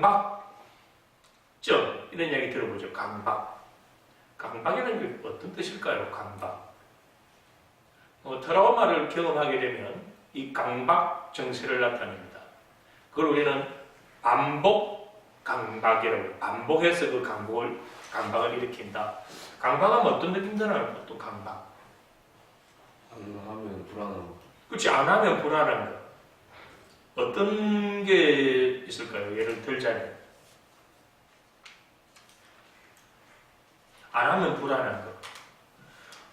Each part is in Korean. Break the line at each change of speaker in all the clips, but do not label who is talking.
강박증 이런 이야기 들어보죠. 강박이라는 게 어떤 뜻일까요? 강박. 트라우마를 경험하게 되면 이 강박 증세를 나타냅니다. 그걸 우리는 반복 강박이라고 해요. 반복해서 그 강박을 일으킨다. 강박하면 어떤 느낌 드나요? 어떤 강박?
안 하면 불안한 거.
그렇지, 안 하면 불안한 거. 어떤 게 있을까요? 예를 들자면 안 하면 불안한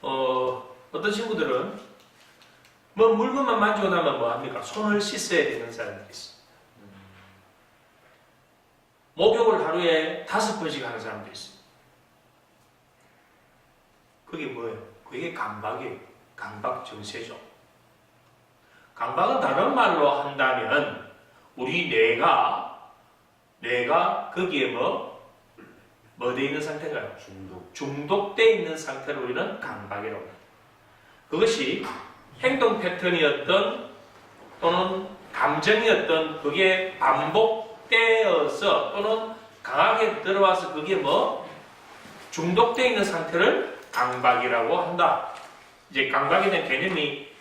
거. 어떤 친구들은 뭐 물건만 만지고 나면 뭐 합니까? 손을 씻어야 되는 사람들이 있어. 목욕을 하루에 5번씩 하는 사람도 있어. 그게 뭐예요? 그게 강박이에요. 강박 증세죠. 강박은 다른 말로 한다면 우리 뇌가 거기에 뭐 돼 있는 상태인가요? 중독되어 있는 상태로 우리는 강박이라고 합니다. 그것이 행동 패턴이었던 또는 감정이었던 그게 반복되어서 또는 강하게 들어와서 그게 뭐 중독되어 있는 상태를 강박이라고 한다. 이제 강박에 대한 개념이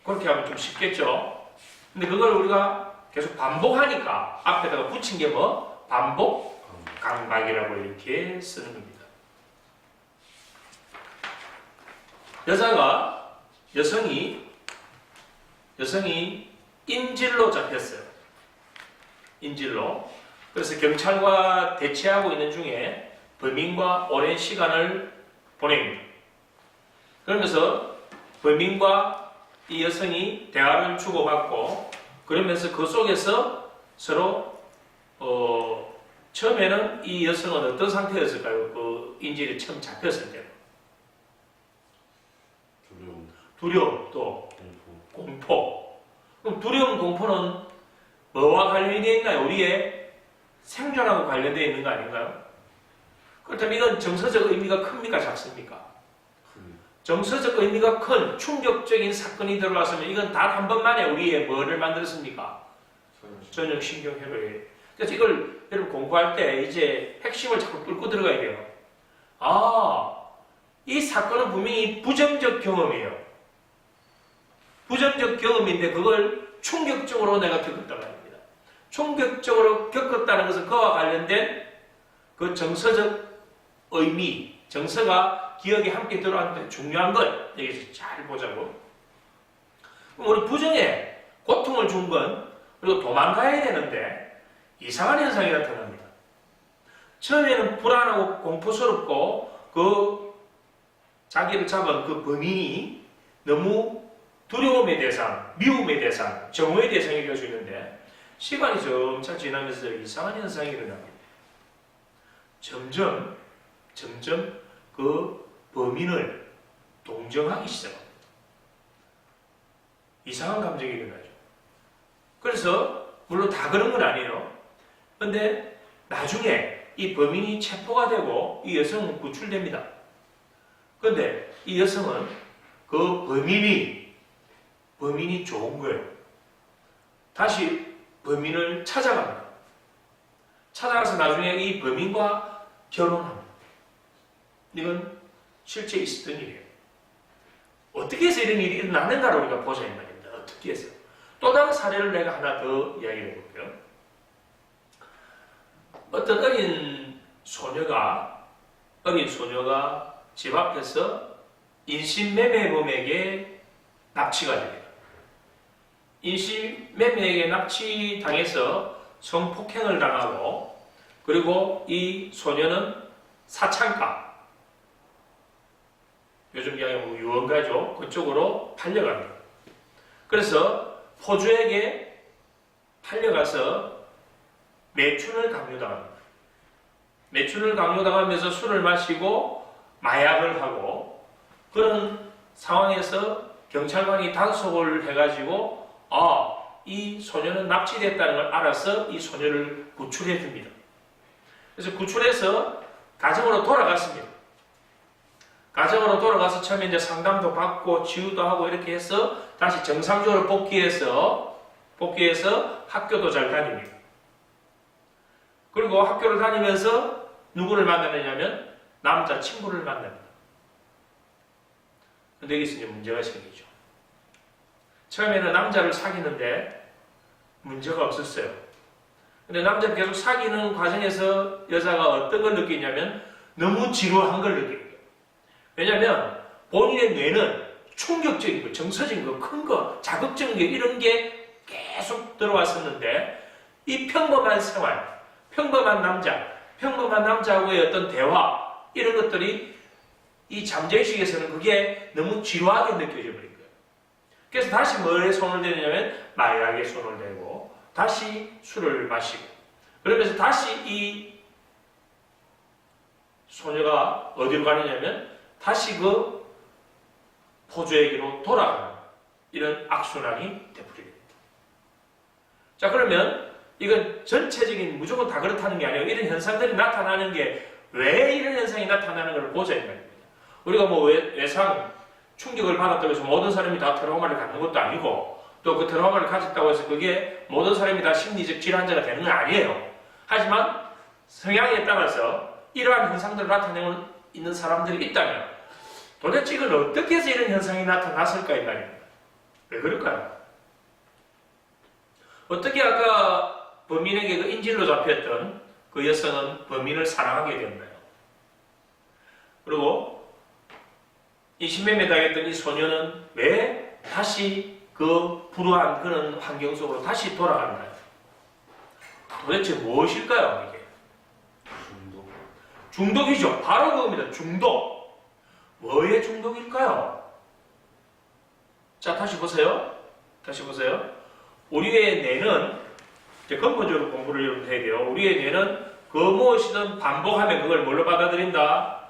그렇게 하면 좀 쉽겠죠. 근데 그걸 우리가 계속 반복하니까 앞에다가 붙인 게 뭐? 반복 강박이라고 이렇게 쓰는 겁니다. 여성이 인질로 잡혔어요. 인질로. 그래서 경찰과 대치하고 있는 중에 범인과 오랜 시간을 보냅니다. 그러면서 범인과 이 여성이 대화를 주고받고 그러면서 그 속에서 서로 처음에는 이 여성은 어떤 상태였을까요? 그 인질이 처음 잡혔을 때. 두려움 또 공포. 그럼 두려움, 공포는 뭐와 관련이 되어 있나요? 우리의 생존하고 관련되어 있는 거 아닌가요? 그렇다면 이건 정서적 의미가 큽니까? 작습니까? 정서적 의미가 큰 충격적인 사건이 들어왔으면 이건 단 한 번만에 우리의 뭐를 만들었습니까? 전형신경회로에. 그래서 이걸 여러분 공부할 때 이제 핵심을 자꾸 뚫고 들어가야 돼요. 이 사건은 분명히 부정적 경험이에요. 부정적 경험인데 그걸 충격적으로 내가 겪었다고 합니다. 충격적으로 겪었다는 것은 그와 관련된 그 정서적 의미, 정서가 기억에 함께 들어왔는데 중요한 것 여기서 잘 보자고. 그럼 우리 부정에 고통을 준 건 그리고 도망가야 되는데 이상한 현상이 나타납니다. 처음에는 불안하고 공포스럽고 그 자기를 잡은 그 범인이 너무 두려움의 대상, 미움의 대상, 정오의 대상이 될 수 있는데 시간이 점차 지나면서 이상한 현상이 일어납니다. 점점 그 범인을 동정하기 시작합니다. 이상한 감정이 일어나죠. 그래서 물론 다 그런 건 아니에요. 그런데 나중에 이 범인이 체포가 되고 이 여성은 구출됩니다. 그런데 이 여성은 그 범인이 좋은 거예요. 다시 범인을 찾아갑니다. 찾아가서 나중에 이 범인과 결혼합니다. 이건 실제 있었던 일이에요. 어떻게 해서 이런 일이 일어나는가를 우리가 보자 이 말입니다. 어떻게 해서. 또 다른 사례를 내가 하나 더 이야기해 볼게요. 어떤 어린 소녀가 집 앞에서 인신매매범에게 납치가 됩니다. 인신매매에게 납치당해서 성폭행을 당하고 그리고 이 소녀는 사창가, 요즘 이야기하면 유언가죠. 그쪽으로 팔려갑니다. 그래서 포주에게 팔려가서 매춘을 강요당합니다. 매춘을 강요당하면서 술을 마시고 마약을 하고 그런 상황에서 경찰관이 단속을 해가지고 이 소녀는 납치됐다는 걸 알아서 이 소녀를 구출해 줍니다. 그래서 구출해서 가정으로 돌아갔습니다. 가정으로 돌아가서 처음에 이제 상담도 받고 치유도 하고 이렇게 해서 다시 정상적으로 복귀해서 학교도 잘 다닙니다. 그리고 학교를 다니면서 누구를 만나느냐면 남자 친구를 만납니다. 근데 여기서 이제 문제가 생기죠. 처음에는 남자를 사귀는데 문제가 없었어요. 근데 남자를 계속 사귀는 과정에서 여자가 어떤 걸 느끼냐면 너무 지루한 걸 느껴요. 왜냐하면 본인의 뇌는 충격적인 거, 정서적인 거, 큰 거, 자극적인 게 이런 게 계속 들어왔었는데 이 평범한 생활, 평범한 남자하고의 어떤 대화 이런 것들이 이 잠재의식에서는 그게 너무 지루하게 느껴져 버린 거예요. 그래서 다시 뭐에 손을 대느냐면 마약에 손을 대고 다시 술을 마시고 그러면서 다시 이 소녀가 어디로 가느냐면 다시 그 포주에게로 돌아가는 이런 악순환이 되버리게 됩니다. 자, 그러면 이건 전체적인 무조건 다 그렇다는 게 아니고 이런 현상들이 나타나는 게 왜 이런 현상이 나타나는 걸 보자는 말입니다. 우리가 뭐 외상 충격을 받았다고 해서 모든 사람이 다 트라우마를 갖는 것도 아니고 또 그 트라우마를 가졌다고 해서 그게 모든 사람이 다 심리적 질환자가 되는 건 아니에요. 하지만 성향에 따라서 이러한 현상들을 나타내고 있는 사람들이 있다면 도대체 이건 어떻게 해서 이런 현상이 나타났을까 이 말입니다. 왜 그럴까요? 어떻게 아까 범인에게 그 인질로 잡혔던 그 여성은 범인을 사랑하게 됐나요? 그리고 이 신매매 당했던 이 소녀는 왜 다시 그 불우한 그런 환경 속으로 다시 돌아갔나요? 도대체 무엇일까요, 이게? 중독이죠. 바로 그겁니다. 중독. 뭐의 중독일까요? 자, 다시 보세요. 우리의 뇌는 이제 근본적으로 공부를 여러분 해야 돼요. 우리의 뇌는 그 무엇이든 반복하면 그걸 뭘로 받아들인다?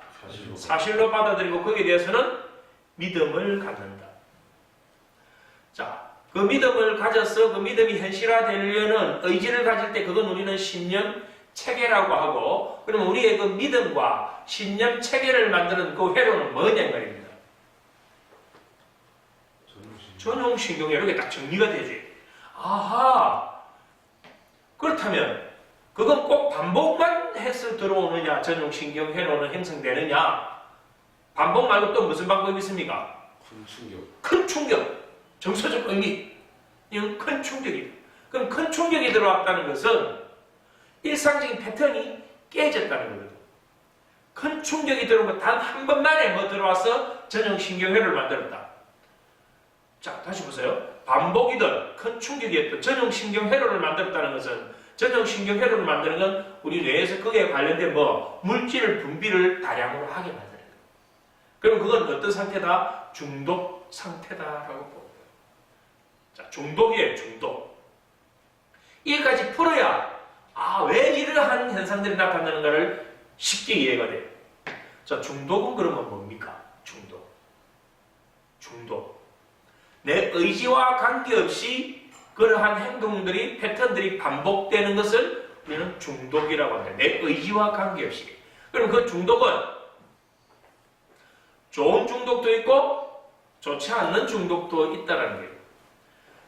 사실로 받아들이고 거기에 대해서는 믿음을 갖는다. 자, 그 믿음을 가져서 그 믿음이 현실화되려는 의지를 가질 때 그건 우리는 신념 체계라고 하고 그러면 우리의 그 믿음과 신념 체계를 만드는 그 회로는 뭐냐 말입니다. 전용신경회 이렇게 딱 정리가 되지. 아하, 그렇다면 그건 꼭 반복만 해서 들어오느냐 전용신경회로는 형성되느냐 반복 말고 또 무슨 방법이 있습니까? 큰 충격, 정서적 의미 이건 큰 충격이다. 그럼 큰 충격이 들어왔다는 것은 일상적인 패턴이 깨졌다는 거거든. 큰 충격이 들어오면 단 한 번만에 뭐 들어와서 전용신경회로를 만들었다. 자, 다시 보세요. 반복이든 큰 충격이었던 전용신경회로를 만들었다는 것은 전용신경회로를 만드는 건 우리 뇌에서 그에 관련된 뭐 물질 분비를 다량으로 하게 만드는 거예요. 그럼 그건 어떤 상태다? 중독 상태다라고 봅니다. 자, 중독이에요, 중독. 이까지 풀어야 왜 이러한 현상들이 나타나는가를 쉽게 이해가 돼요. 자, 중독은 그러면 뭡니까? 중독. 내 의지와 관계없이 그러한 행동들이, 패턴들이 반복되는 것을 우리는 중독이라고 합니다. 내 의지와 관계없이. 그럼 그 중독은 좋은 중독도 있고 좋지 않는 중독도 있다는 거예요.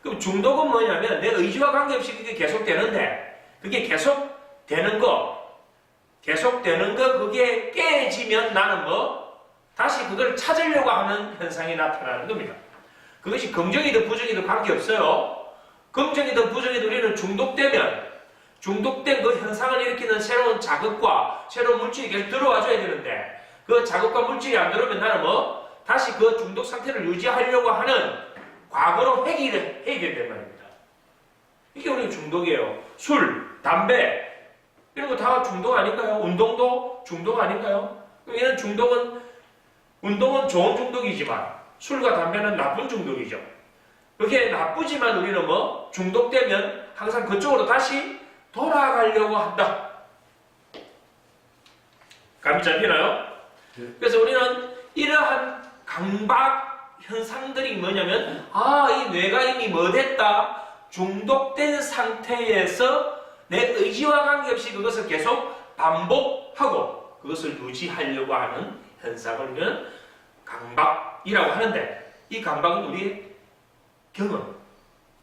그럼 중독은 뭐냐면 내 의지와 관계없이 그게 계속되는데 그게 계속되는 거 그게 깨지면 나는 다시 그걸 찾으려고 하는 현상이 나타나는 겁니다. 그것이 긍정이든 부정이든 관계없어요. 긍정이든 부정이든 우리는 중독된 그 현상을 일으키는 새로운 자극과 새로운 물질이 계속 들어와줘야 되는데 그 자극과 물질이 안 들어오면 나는 다시 그 중독 상태를 유지하려고 하는 과거로 회귀를 해야 된단 말입니다. 이게 우리 중독이에요. 술, 담배 이런 거 다 중독 아닌가요? 운동도 중독 아닌가요? 이런 운동은 좋은 중독이지만 술과 담배는 나쁜 중독이죠. 그게 나쁘지만 우리는 중독되면 항상 그쪽으로 다시 돌아가려고 한다. 감이 잡히나요? 그래서 우리는 이러한 강박 현상들이 뭐냐면 이 뇌가 이미 됐다. 중독된 상태에서 내 의지와 관계없이 그것을 계속 반복하고 그것을 유지하려고 하는 현상을 우리는 강박이라고 하는데 이 강박은 우리의 경험,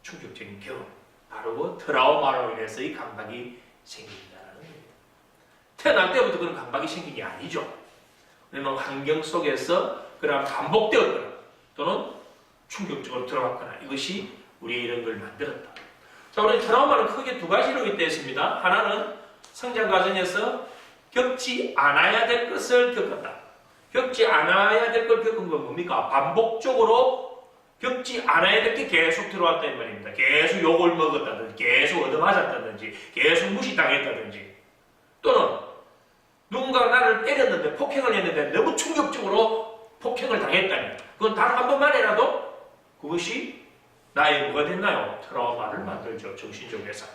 충격적인 경험, 바로 트라우마로 인해서 이 강박이 생긴다는 겁니다. 태어날 때부터 그런 강박이 생긴 게 아니죠. 왜냐면 환경 속에서 그런 반복되었거나 또는 충격적으로 들어갔거나 이것이 우리의 이런 걸 만들었다. 자, 우리 트라우마는 크게 두 가지로 있습니다. 하나는 성장 과정에서 겪지 않아야 될 것을 겪었다. 겪지 않아야 될 걸 겪은 건 뭡니까? 반복적으로 겪지 않아야 될 게 계속 들어왔다 이 말입니다. 계속 욕을 먹었다든지, 계속 얻어맞았다든지, 계속 무시당했다든지, 또는 누군가가 나를 때렸는데, 폭행을 했는데 너무 충격적으로 폭행을 당했다니, 그건 단 한 번만이라도 그것이 나의 뭐가 됐나요? 트라우마를 만들죠. 정신적에서.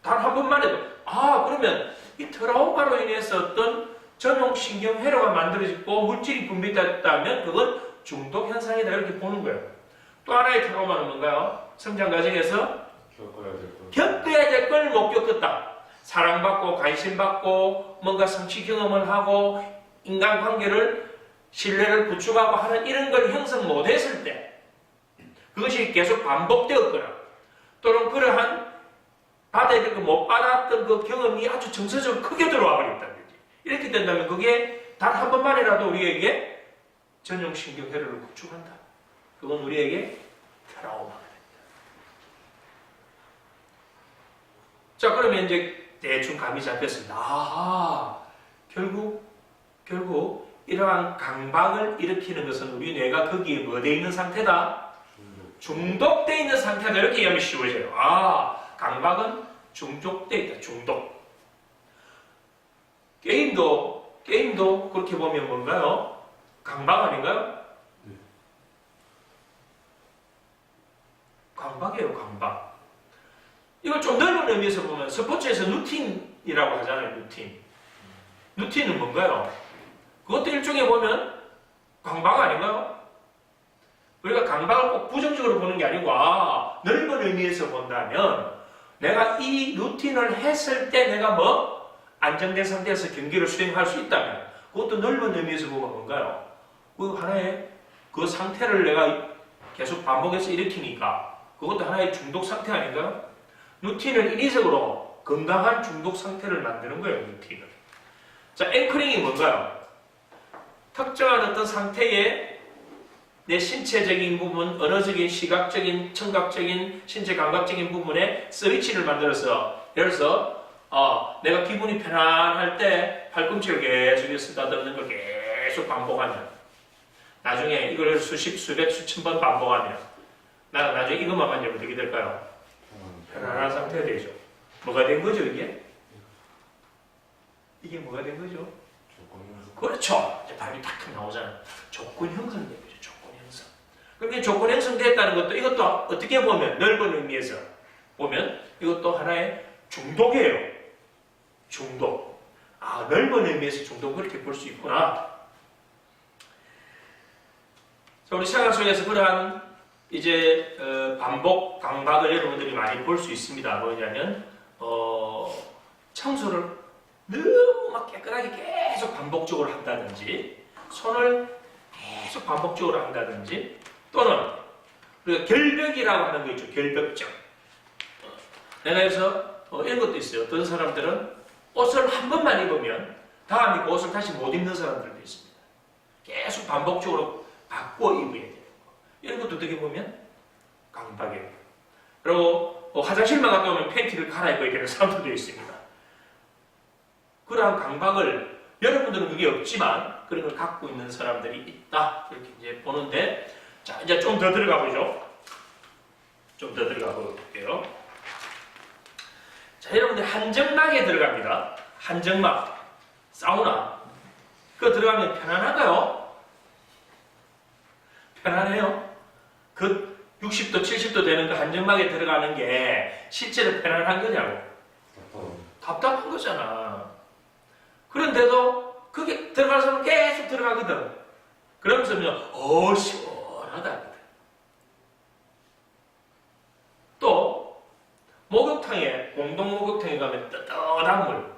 단 한 번만 해도 그러면 이 트라우마로 인해서 어떤 전용신경 회로가 만들어지고 물질이 분비됐다면 그건 중독 현상이다 이렇게 보는 거예요. 또 하나의 트라우마는 뭔가요? 성장 과정에서 겪어야 될 걸 못 겪었다. 사랑받고 관심받고 뭔가 성취 경험을 하고 인간관계를 신뢰를 구축하고 하는 이런 걸 형성 못했을 때 그것이 계속 반복되었거나 또는 그러한 받아야 될 거 못 받았던 그 경험이 아주 정서적으로 크게 들어와 버렸다든지 이렇게 된다면 그게 단 한 번만이라도 우리에게 전용신경 회로를 구축한다. 그건 우리에게 트라우마가 됩니다. 자, 그러면 이제 대충 감이 잡혔습니다. 결국 이러한 강박을 일으키는 것은 우리 뇌가 거기에 뭐 돼 있는 상태다? 중독돼 있는 상태다. 이렇게 이해하면 쉬워져요. 강박은 중독돼 있다. 중독. 게임도 그렇게 보면 뭔가요? 강박 아닌가요? 강박이에요, 강박. 이걸 좀 넓은 의미에서 보면 스포츠에서 루틴이라고 하잖아요, 루틴. 루틴은 뭔가요? 그것도 일종의 보면 강박 아닌가요? 우리가 강박을 꼭 부정적으로 보는 게 아니고 넓은 의미에서 본다면 내가 이 루틴을 했을 때 내가 안정된 상태에서 경기를 수행할 수 있다면 그것도 넓은 의미에서 보면 뭔가요? 그 하나의 그 상태를 내가 계속 반복해서 일으키니까 그것도 하나의 중독 상태 아닌가요? 루틴을 인위적으로 건강한 중독 상태를 만드는 거예요, 루틴을. 자, 앵커링이 뭔가요? 특정한 어떤 상태에 내 신체적인 부분, 언어적인, 시각적인, 청각적인, 신체 감각적인 부분에 스위치를 만들어서 예를 들어서 내가 기분이 편안할 때 팔꿈치를 계속해서 쓰다듬는 걸 계속 반복하면 나중에 이걸 수십, 수백, 수천 번 반복하면 나중에 이것만 만지면 어떻게 될까요? 편안한 상태가 되죠. 뭐가 된 거죠, 이게? 이게 뭐가 된 거죠? 그렇죠. 이제 답이 딱 나오잖아요. 조건 형성된 거죠. 조건 형성. 그런데 조건 형성됐다는 것도 이것도 어떻게 보면 넓은 의미에서 보면 이것도 하나의 중독이에요. 중독. 넓은 의미에서 중독 그렇게 볼 수 있구나. 자, 우리 생활 속에서 그러한 이제 반복 강박을 여러분들이 많이 볼 수 있습니다. 뭐냐면 청소를 너무 막 깨끗하게 계속 반복적으로 한다든지 손을 계속 반복적으로 한다든지 또는 우리가 결벽이라고 하는 거 있죠. 결벽증. 내가 그래서 이런 것도 있어요. 어떤 사람들은 옷을 한 번만 입으면 다음에 그 옷을 다시 못 입는 사람들도 있습니다. 계속 반복적으로 바꿔 입어야 돼요. 이런 것도 어떻게 보면 강박이에요. 그리고 화장실만 갔다 오면 팬티를 갈아입어야 되는 사람들도 있습니다. 그러한 강박을 여러분들은 그게 없지만 그런 걸 갖고 있는 사람들이 있다. 이렇게 이제 보는데 자, 이제 좀 더 들어가 보죠. 좀 더 들어가 볼게요. 자, 여러분들 한정막에 들어갑니다. 한정막. 사우나. 그거 들어가면 편안한가요? 편안해요? 그 60도, 70도 되는 그 한정막에 들어가는 게 실제로 편안한 거냐고? 답답한 거잖아. 그런데도 그게 들어가서는 계속 들어가거든. 그러면서 시원하다. 또 목욕탕에 공동 목욕탕에 가면 뜨뜻한 물.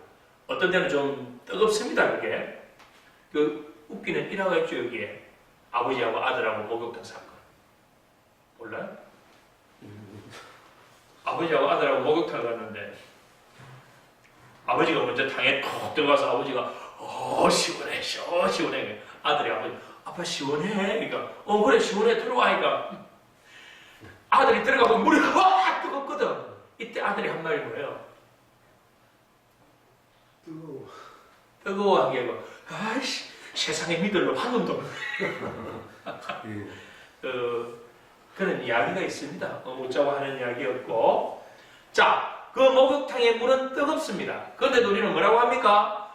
어떤 데는 좀 뜨겁습니다. 그게. 그 웃기는 일화가 있죠. 여기에 아버지하고 아들하고 목욕탕 사건. 몰라요? 아버지하고 아들하고 목욕탕 갔는데 아버지가 먼저 탕에 톡 들어가서 아버지가 시원해 시원해. 아들이 아빠 시원해. 그러니까 그래 시원해 들어와. 그러니까 아들이 들어가고 물이 확 뜨겁거든. 이때 아들이 한 말이 뭐예요? 뜨거워한 게 아니고 아이씨 세상에 믿을 놈 한 놈도 없네. 그런 이야기가 있습니다. 묻자고 하는 이야기였고, 자, 그 목욕탕의 물은 뜨겁습니다. 그런데도 우리는 뭐라고 합니까?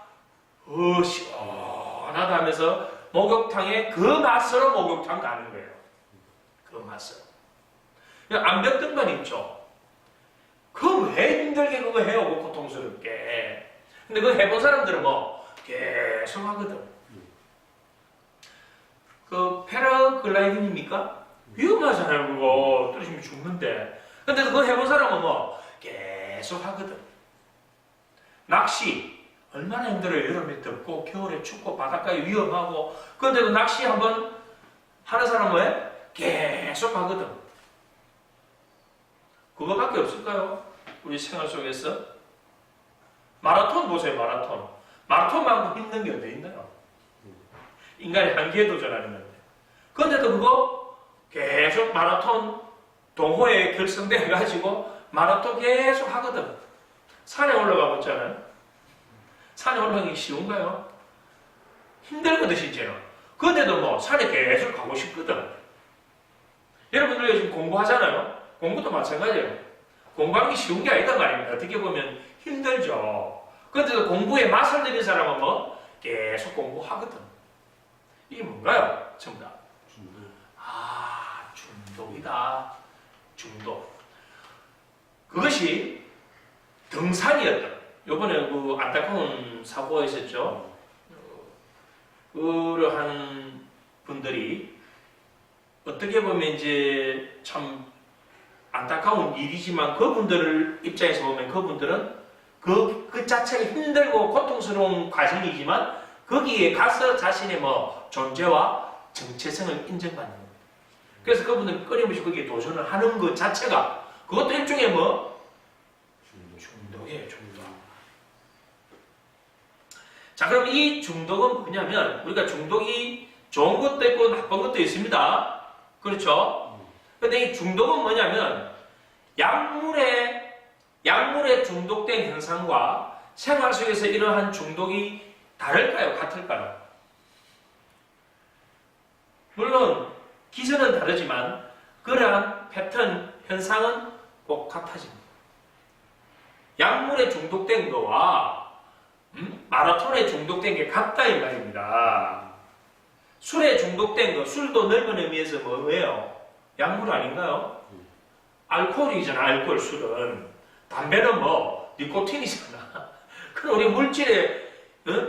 시원하다 하면서 목욕탕에 그 맛으로 목욕탕 가는 거예요. 그 맛으로. 암벽 만 있죠. 그거 왜 힘들게 그거 해요? 그 고통스럽게. 근데 그거 해본 사람들은 뭐 계속 하거든. 그 패러글라이딩입니까? 위험하잖아요, 그거. 떨어지면 죽는데. 근데 그거 해본 사람은 뭐 계속 하거든. 낚시 얼마나 힘들어요. 여름에 덥고 겨울에 춥고 바닷가에 위험하고. 그런데도 낚시 한번 하는 사람은 왜? 계속 하거든. 그거밖에 없을까요? 우리 생활 속에서. 마라톤 보세요, 마라톤. 마라톤만큼 힘든 게 어디 있나요? 인간이 한계에 도전하는 건데. 그런데도 그거 계속 마라톤 동호회에 결성돼가지고 마라톤 계속 하거든. 산에 올라가 보잖아요. 산에 올라가기 쉬운가요? 힘들거든, 실제로. 그런데도 뭐 산에 계속 가고 싶거든. 여러분들 요즘 공부하잖아요. 공부도 마찬가지예요. 공부하기 쉬운 게 아니다 말입니다. 어떻게 보면 힘들죠. 그런데도 공부에 맛을 들인 사람은 뭐 계속 공부하거든. 이게 뭔가요? 전부 다. 중독이다. 중독. 그것이 등산이었다. 요번에 그 안타까운 사고가 있었죠. 그러한 분들이 어떻게 보면 이제 참 안타까운 일이지만 그분들 입장에서 보면 그분들은 그 자체가 힘들고 고통스러운 과정이지만 거기에 가서 자신의 뭐 존재와 정체성을 인정받는 겁니다. 그래서 그분들은 끊임없이 거기에 도전을 하는 것 자체가 그것도 일종의 뭐? 중독이에요, 중독. 자, 그럼 이 중독은 뭐냐면 우리가 중독이 좋은 것도 있고 나쁜 것도 있습니다. 그렇죠? 근데 이 중독은 뭐냐면 약물에 중독된 현상과 생활 속에서 이러한 중독이 다를까요? 같을까요? 물론 기전은 다르지만 그러한 패턴, 현상은 꼭 같아집니다. 약물에 중독된 거와 마라톤에 중독된 게 같다 이 말입니다. 술에 중독된 거, 술도 넓은 의미에서 뭐예요? 약물 아닌가요? 알코올이잖아, 알코올, 술은. 담배는 뭐 니코틴이잖아. 그럼 우리 물질에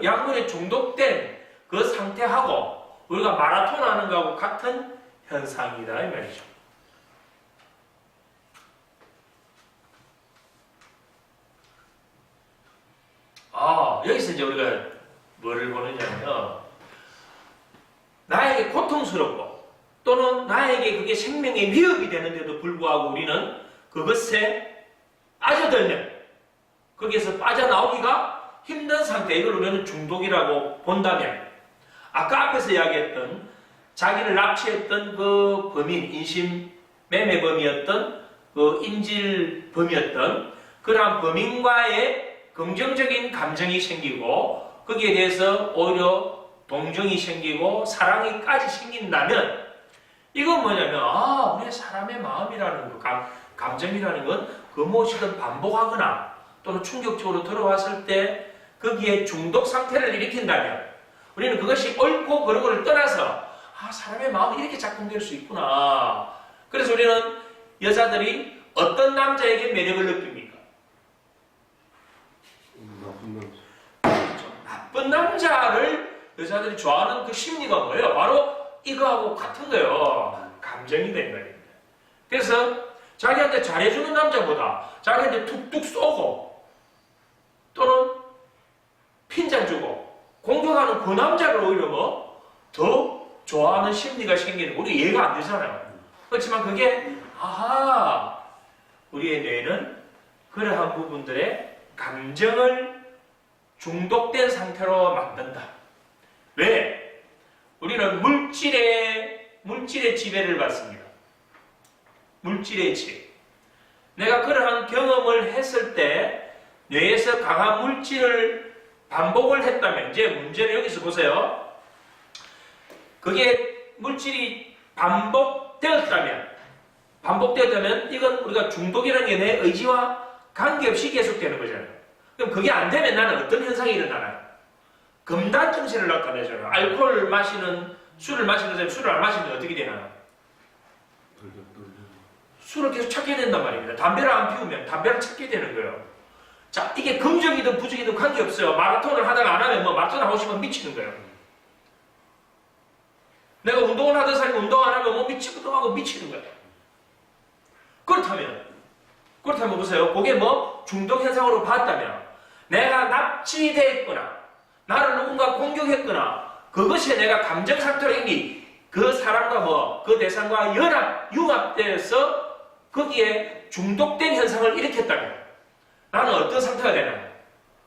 약물에 중독된 그 상태하고 우리가 마라톤 하는 거하고 같은 현상이다 이 말이죠. 여기서 이제 우리가 뭐를 보느냐면 나에게 고통스럽고 또는 나에게 그게 생명의 위협이 되는데도 불구하고 우리는 그것에 빠져들면 거기에서 빠져나오기가 힘든 상태, 이걸 우리는 중독이라고 본다면 아까 앞에서 이야기했던 자기를 납치했던 그 범인, 인신 매매범이었던 그 인질범이었던 그러한 범인과의 긍정적인 감정이 생기고 거기에 대해서 오히려 동정이 생기고 사랑이까지 생긴다면 이건 뭐냐면 우리 사람의 마음이라는 것, 감정이라는 건 그 무엇이든 반복하거나 또는 충격적으로 들어왔을 때 거기에 중독 상태를 일으킨다면 우리는 그것이 옳고 그르고를 떠나서 사람의 마음이 이렇게 작동될 수 있구나. 그래서 우리는 여자들이 어떤 남자에게 매력을 느낍니까? 나쁜 남자를 여자들이 좋아하는 그 심리가 뭐예요? 바로 이거하고 같은 거예요. 감정이 된 거예요. 그래서 자기한테 잘해주는 남자보다 자기한테 툭툭 쏘고 또는 핀잔 주고 공격하는 그 남자를 오히려 더 좋아하는 심리가 생기는, 우리 이해가 안 되잖아요. 그렇지만 그게 우리의 뇌는 그러한 부분들의 감정을 중독된 상태로 만든다. 왜? 우리는 물질의 지배를 받습니다. 물질의 지배. 내가 그러한 경험을 했을 때 뇌에서 강한 물질을 반복을 했다면, 이제 문제는 여기서 보세요. 그게 물질이 반복되었다면 이건 우리가 중독이라는 게 내 의지와 관계없이 계속되는 거잖아요. 그럼 그게 안 되면 나는 어떤 현상이 일어나나요? 금단 증세를 나타내잖아요. 알코올을 마시는, 술을 마시는 사람이 술을 안 마시면 어떻게 되나요? 술을 계속 찾게 된단 말입니다. 담배를 안 피우면 담배를 찾게 되는 거예요. 자, 이게 긍정이든 부정이든 관계없어요. 마라톤을 하다가 안 하면 마라톤 하고 싶으면 미치는 거예요. 내가 운동을 하던 사람이 운동 안 하면 미치고 미치는 거예요. 그렇다면 보세요. 그게 중독 현상으로 봤다면 내가 납치됐거나 나를 누군가 공격했거나 그것이 내가 감정 상태로 이미 그 사람과 그 대상과 융합돼서 거기에 중독된 현상을 일으켰다면 나는 어떤 상태가 되나요?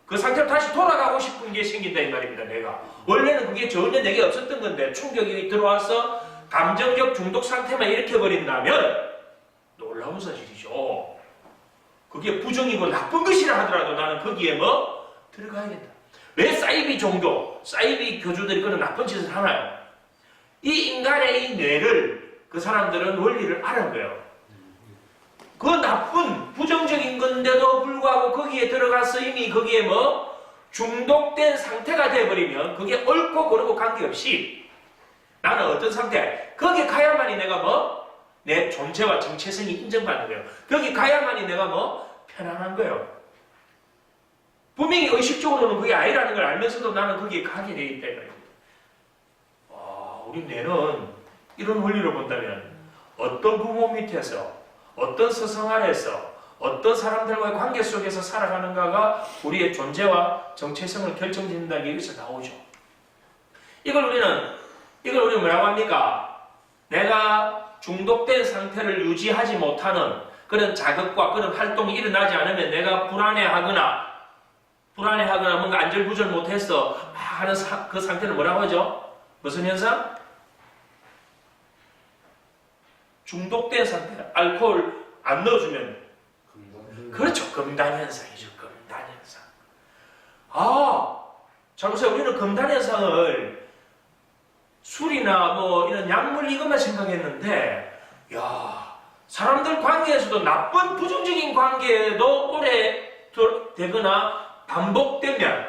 그 상태로 다시 돌아가고 싶은 게 생긴다 이 말입니다. 내가 원래는 그게 전혀 내게 없었던 건데 충격이 들어와서 감정적 중독 상태만 일으켜버린다면 놀라운 사실이죠. 그게 부정이고 나쁜 것이라 하더라도 나는 거기에 들어가야 된다. 왜 사이비 종교, 사이비 교주들이 그런 나쁜 짓을 하나요? 이 인간의 이 뇌를 그 사람들은 원리를 아는 거예요. 그 나쁜 부정적인 건데도 불구하고 거기에 들어가서 이미 거기에 중독된 상태가 되어버리면 그게 옳고 그르고 관계없이 나는 어떤 상태, 거기 가야만이 내가 내 존재와 정체성이 인정받는 거예요. 거기 가야만이 내가 편안한 거예요. 분명히 의식적으로는 그게 아니라는 걸 알면서도 나는 거기에 가게 되어 있다. 우리 뇌는 이런 원리로 본다면 어떤 부모 밑에서 어떤 서성 아래서 어떤 사람들과의 관계 속에서 살아가는가가 우리의 존재와 정체성을 결정짓는다는 게 여기서 나오죠. 이걸 우리는 뭐라고 합니까? 내가 중독된 상태를 유지하지 못하는 그런 자극과 그런 활동이 일어나지 않으면 내가 불안해하거나 뭔가 안절부절 못해서 하는 그 상태는 뭐라고 하죠? 무슨 현상? 중독된 상태. 알코올 안 넣어주면 그렇죠. 금단 현상이죠. 금단 현상. 자 보세요. 우리는 금단 현상을 술이나 이런 약물 이것만 생각했는데 사람들 관계에서도 나쁜 부정적인 관계에도 오래 되거나 반복되면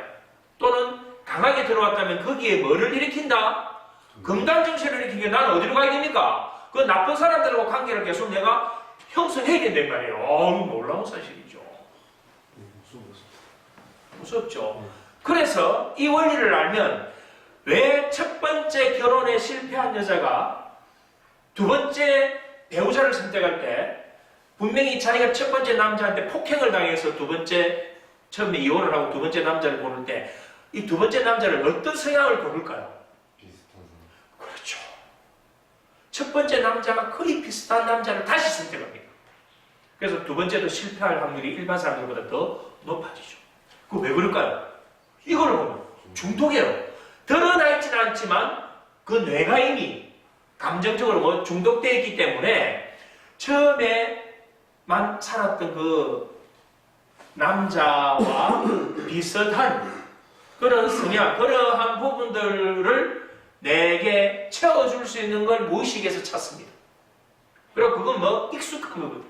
또는 강하게 들어왔다면 거기에 뭐를 일으킨다? 금단 증세를 일으키면 나는 어디로 가야 됩니까? 그 나쁜 사람들과 관계를 계속 내가 형성해야 된단 말이에요. 놀라운 사실이죠. 무섭죠. 그래서 이 원리를 알면 왜 첫 번째 결혼에 실패한 여자가 두 번째 배우자를 선택할 때 분명히 자기가 첫 번째 남자한테 폭행을 당해서 처음에 이혼을 하고 두 번째 남자를 고를 때 이 두 번째 남자를 어떤 성향을 고를까요? 그렇죠. 첫 번째 남자가 거의 비슷한 남자를 다시 선택합니다. 그래서 두 번째도 실패할 확률이 일반 사람들보다 더 높아지죠. 그거 왜 그럴까요? 이걸 보면 중독이에요. 드러나 있지는 않지만 그 뇌가 이미 감정적으로 중독되어 있기 때문에 처음에만 살았던 그 남자와 비슷한 그런 성향, 그러한 부분들을 내게 채워줄 수 있는 걸 무의식에서 찾습니다. 그리고 그건 익숙한 거거든요.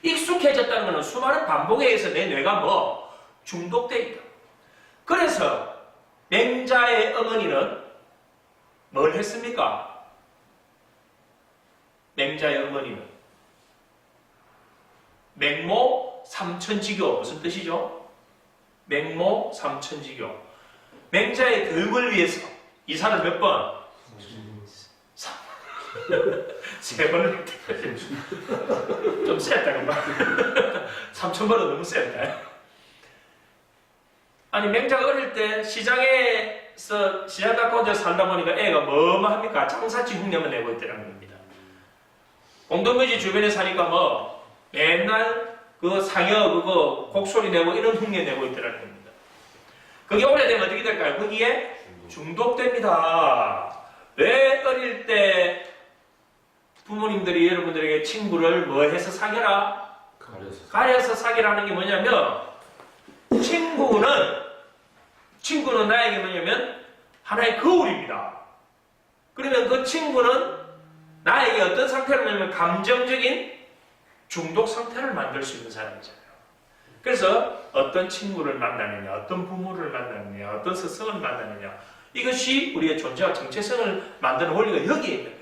익숙해졌다는 것은 수많은 반복에 의해서 내 뇌가 중독되어 있다. 그래서 맹자의 어머니는 뭘 했습니까? 맹자의 어머니는 맹모 삼천지교, 무슨 뜻이죠? 맹모 삼천지교. 맹자의 교육을 위해서 이사를 몇 번? 3번을 좀 셌다 금방. 3,000번은 너무 셌다. 아니 맹자가 어릴 때 시장에서 시장 갖고 혼자 살다 보니까 애가 뭐합니까? 장사치 흉내만 내고 있더라는 겁니다. 공동묘지 주변에 사니까 맨날 그 상여 그거 곡소리 내고 이런 흉내 내고 있더라는 겁니다. 그게 오래되면 어떻게 될까요? 거기에 중독됩니다. 왜 어릴 때 부모님들이 여러분들에게 친구를 뭐 해서 사귀라? 가려서 사귀라는 게 뭐냐면 친구는 나에게 뭐냐면 하나의 거울입니다. 그러면 그 친구는 나에게 어떤 상태를 보냐면 감정적인 중독 상태를 만들 수 있는 사람이잖아요. 그래서 어떤 친구를 만나느냐, 어떤 부모를 만나느냐, 어떤 스승을 만나느냐, 이것이 우리의 존재와 정체성을 만드는 원리가 여기에 있는 거예요.